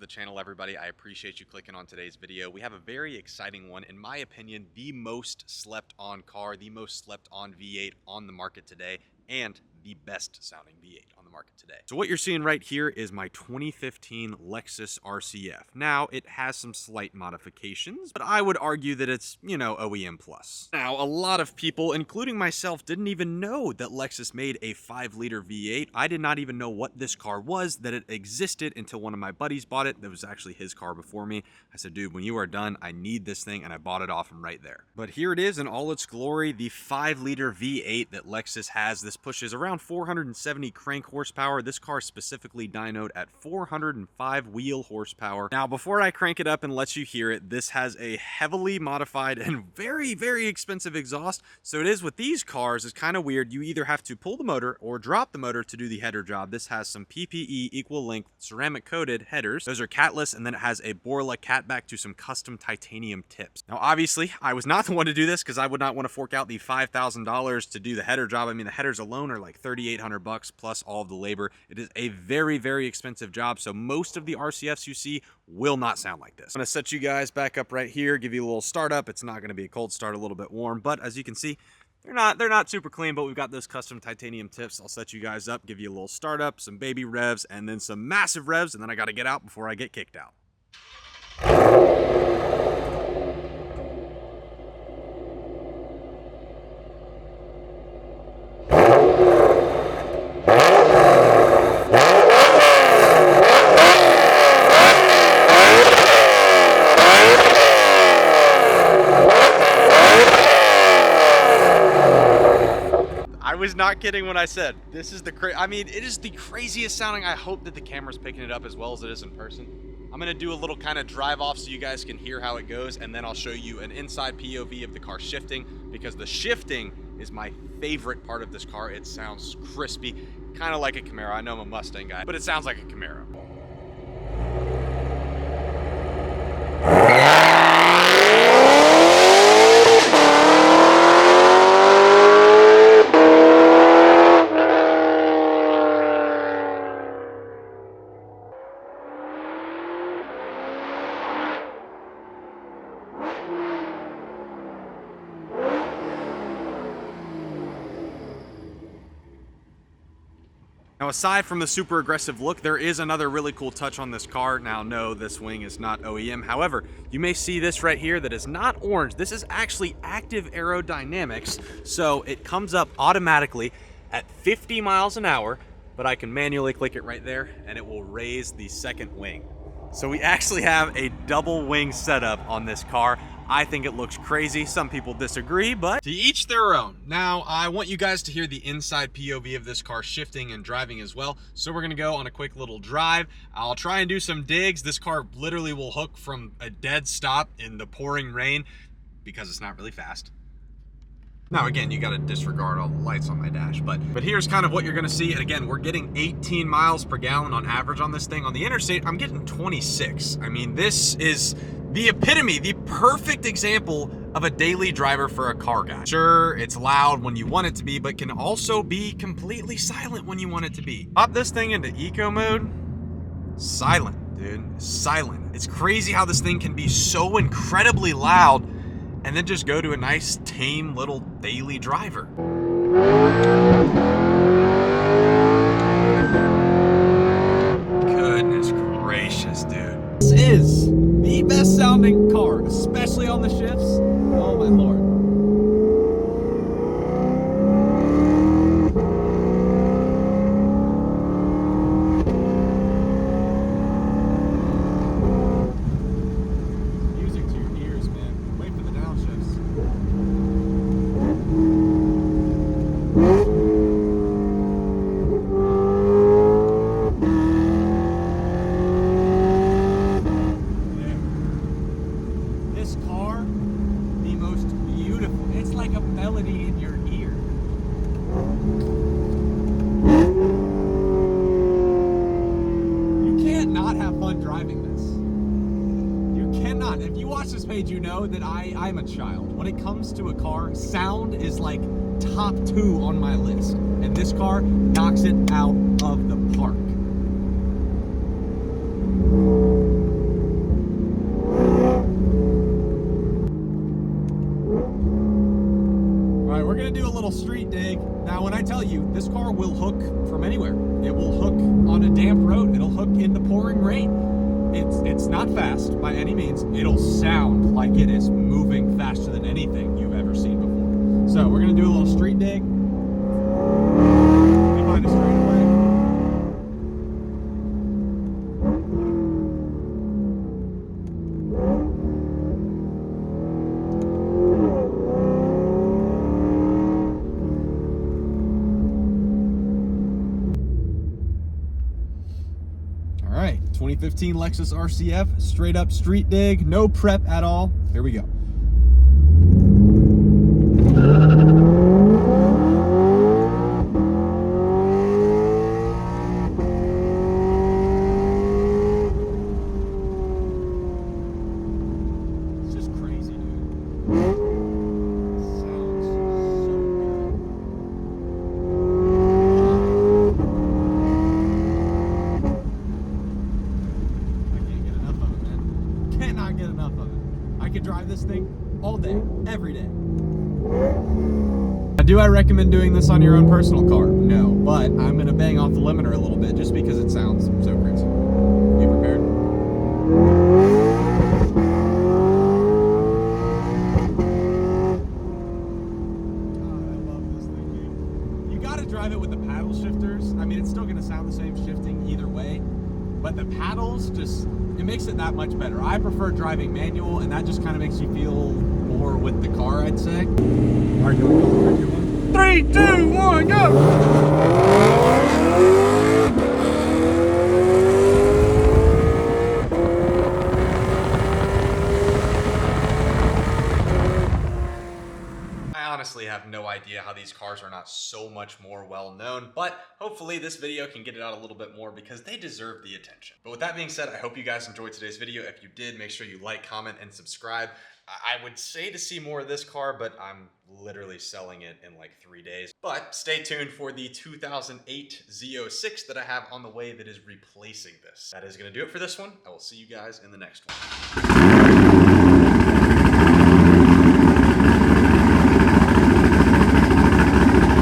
channel, everybody. I appreciate you clicking on today's video. We have a very exciting one. In my opinion, the most slept on car, the most slept on V8 on the market today, and the best sounding V8 on the market today. So what you're seeing right here is my 2015 Lexus Rcf. Now, it has some slight modifications, but I would argue that it's, you know, OEM plus. Now, a lot of people, including myself, didn't even know that Lexus made a 5-liter V8. I did not even know what this car was, that it existed, until one of my buddies bought it. That was actually his car before me. I said, dude, when you are done, I need this thing, and I bought it off him right there. But here it is in all its glory, the 5-liter V8 that Lexus has. This pushes around 470 crank horsepower. This car specifically dynoed at 405 wheel horsepower. Now, before I crank it up and let you hear it, this has a heavily modified and very, very expensive exhaust. So it is with these cars, it's kind of weird. You either have to pull the motor or drop the motor to do the header job. This has some PPE equal length ceramic coated headers. Those are catless, and then it has a Borla catback to some custom titanium tips. Now, obviously, I was not the one to do this because I would not want to fork out the $5,000 to do the header job. I mean, the headers alone are like $3,800 plus all of the labor. It is a very, very expensive job, so most of the RCFs you see will not sound like this. I'm gonna set you guys back up right here, give you a little startup. It's not gonna be a cold start, a little bit warm, but as you can see, they're not super clean, but we've got those custom titanium tips. I'll set you guys up, give you a little startup, some baby revs, and then some massive revs, and then I gotta get out before I get kicked out. I was not kidding when I said this is I mean, it is the craziest sounding. I hope that the camera's picking it up as well as it is in person. I'm gonna do a little kind of drive off so you guys can hear how it goes, and then I'll show you an inside POV of the car shifting, because the shifting is my favorite part of this car. It sounds crispy, kind of like a Camaro. I know I'm a Mustang guy, but it sounds like a Camaro. Now, aside from the super aggressive look, there is another really cool touch on this car. Now, no, this wing is not OEM. However, you may see this right here that is not orange. This is actually active aerodynamics. So it comes up automatically at 50 miles an hour, but I can manually click it right there and it will raise the second wing. So we actually have a double wing setup on this car. I think it looks crazy. Some people disagree, but to each their own. Now, I want you guys to hear the inside POV of this car shifting and driving as well. So we're gonna go on a quick little drive. I'll try and do some digs. This car literally will hook from a dead stop in the pouring rain because it's not really fast. Now, again, you gotta disregard all the lights on my dash, but here's kind of what you're gonna see. And again, we're getting 18 miles per gallon on average on this thing. On the interstate, I'm getting 26. I mean, this is the epitome, the perfect example of a daily driver for a car guy. Sure, it's loud when you want it to be, but can also be completely silent when you want it to be. Pop this thing into eco mode, silent, dude, silent. It's crazy how this thing can be so incredibly loud and then just go to a nice, tame little daily driver. Goodness gracious, dude. This is the best sounding car, especially on the shifts. Oh my lord. Music to your ears, man. Wait for the downshifts. This car, the most beautiful. It's like a melody in your ear. You can't not have fun driving this. You cannot. If you watch this page, you know that I'm a child. When it comes to a car, sound is like top 2 on my list. And this car knocks it out of the park. little street dig. Now, when I tell you, this car will hook from anywhere. It will hook on a damp road. It'll hook in the pouring rain. It's not fast by any means. It'll sound like it is moving faster than anything you've ever seen before. So we're gonna do a little street dig. We find a straightaway. All right, 2015 Lexus Rcf, straight up street dig, no prep at all. Here we go. It's just crazy, dude. Sounds so good. Cannot get enough of it. I could drive this thing all day, every day. Now, do I recommend doing this on your own personal car? No, but I'm gonna bang off the limiter a little bit just because it sounds so crazy. You prepared? God, I love this thing, dude. You gotta drive it with the paddle shifters. I mean, it's still gonna sound the same shifting either way, but the paddles just, it makes it that much better. I prefer driving manual, and that just kind of makes you feel more with the car, I'd say. All right, here we go. 3, 2, 1, go! I honestly have no idea how these cars are not so much more well known, but hopefully this video can get it out a little bit more because they deserve the attention. But with that being said, I hope you guys enjoyed today's video. If you did, make sure you like, comment, and subscribe. I would say to see more of this car, but I'm literally selling it in like 3 days. But stay tuned for the 2008 Z06 that I have on the way that is replacing this. That is going to do it for this one. I will see you guys in the next one.